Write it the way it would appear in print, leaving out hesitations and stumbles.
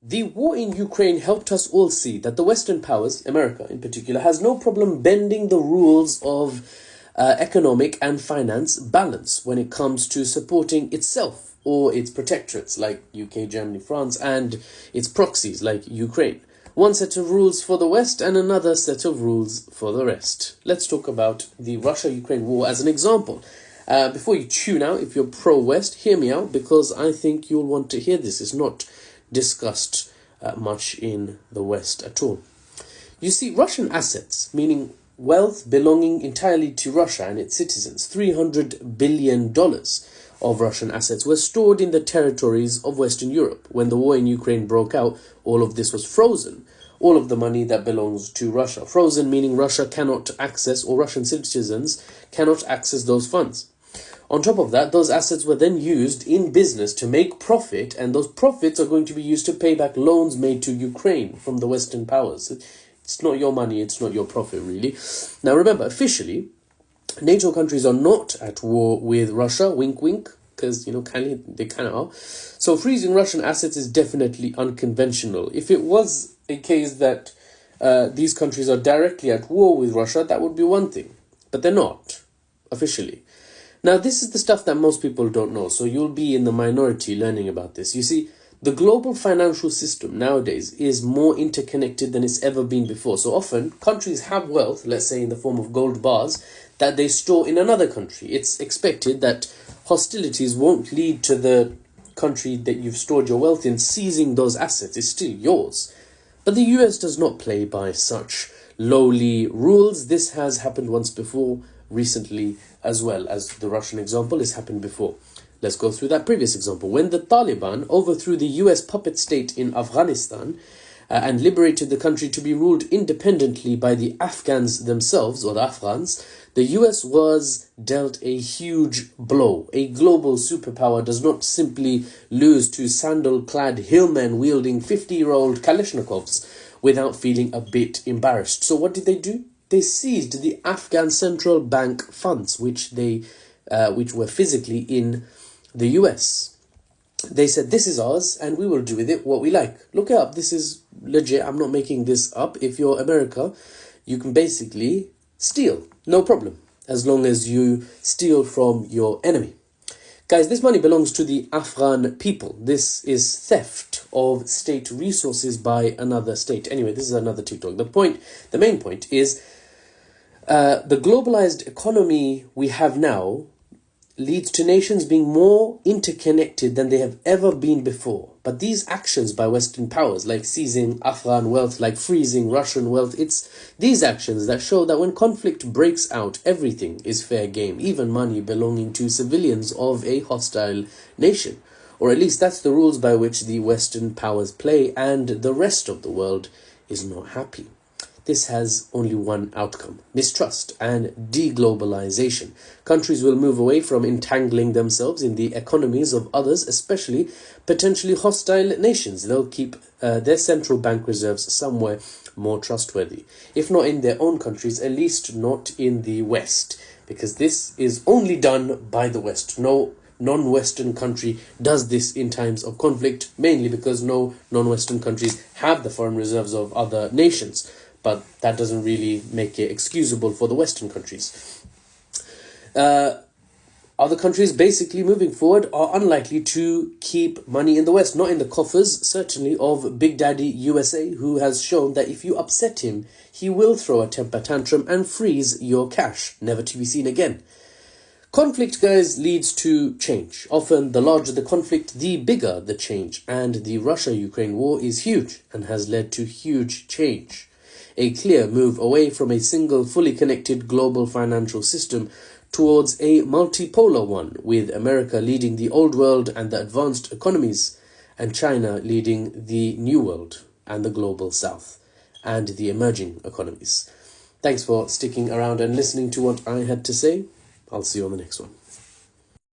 The war in Ukraine helped us all see that the Western powers, America in particular, has no problem bending the rules of economic and finance balance when it comes to supporting itself or its protectorates like UK, Germany, France, and its proxies like Ukraine. One set of rules for the West and another set of rules for the rest. Let's talk about the Russia-Ukraine war as an example. Before you tune out, if you're pro-West, hear me out, because I think you'll want to hear this. It's not discussed much in the West at all. You see, Russian assets, meaning wealth belonging entirely to Russia and its citizens, $300 billion of Russian assets were stored in the territories of Western Europe. When the war in Ukraine broke out, all of this was frozen. All of the money that belongs to Russia. Frozen meaning Russia cannot access, or Russian citizens cannot access those funds. On top of that, those assets were then used in business to make profit, and those profits are going to be used to pay back loans made to Ukraine from the Western powers. It's not your money, it's not your profit, really. Now remember, officially, NATO countries are not at war with Russia, wink wink, because, they kind of are. So freezing Russian assets is definitely unconventional. If it was a case that these countries are directly at war with Russia, that would be one thing. But they're not, officially. Now, this is the stuff that most people don't know, so you'll be in the minority learning about this. You see, the global financial system nowadays is more interconnected than it's ever been before. So often, countries have wealth, let's say in the form of gold bars, that they store in another country. It's expected that hostilities won't lead to the country that you've stored your wealth in seizing those assets. It's still yours. But the US does not play by such lowly rules. This has happened once before, recently, as well as the Russian example has happened before. Let's go through that previous example. When the Taliban overthrew the US puppet state in Afghanistan and liberated the country to be ruled independently by the Afghans themselves, or the Afghans, the US was dealt a huge blow. A global superpower does not simply lose to sandal-clad hillmen wielding 50-year-old Kalashnikovs without feeling a bit embarrassed. So what did they do? They seized the Afghan central bank funds, which were physically in the US. They said, this is ours, and we will do with it what we like. Look it up. This is legit. I'm not making this up. If you're America, you can basically steal. No problem. As long as you steal from your enemy. Guys, this money belongs to the Afghan people. This is theft of state resources by another state. Anyway, this is another TikTok. The main point is the globalized economy we have now leads to nations being more interconnected than they have ever been before. But these actions by Western powers, like seizing Afghan wealth, like freezing Russian wealth, it's these actions that show that when conflict breaks out, everything is fair game, even money belonging to civilians of a hostile nation. Or at least that's the rules by which the Western powers play, and the rest of the world is not happy. This has only one outcome: mistrust and deglobalization. Countries will move away from entangling themselves in the economies of others, especially potentially hostile nations. They'll keep their central bank reserves somewhere more trustworthy. If not in their own countries, at least not in the West. Because this is only done by the West. No non-Western country does this in times of conflict, mainly because no non-Western countries have the foreign reserves of other nations. But that doesn't really make it excusable for the Western countries. Other countries basically moving forward are unlikely to keep money in the West, not in the coffers, certainly, of Big Daddy USA, who has shown that if you upset him, he will throw a temper tantrum and freeze your cash, never to be seen again. Conflict, guys, leads to change. Often, the larger the conflict, the bigger the change. And the Russia-Ukraine war is huge and has led to huge change. A clear move away from a single, fully connected global financial system towards a multipolar one, with America leading the old world and the advanced economies, and China leading the new world and the global south and the emerging economies. Thanks for sticking around and listening to what I had to say. I'll see you on the next one.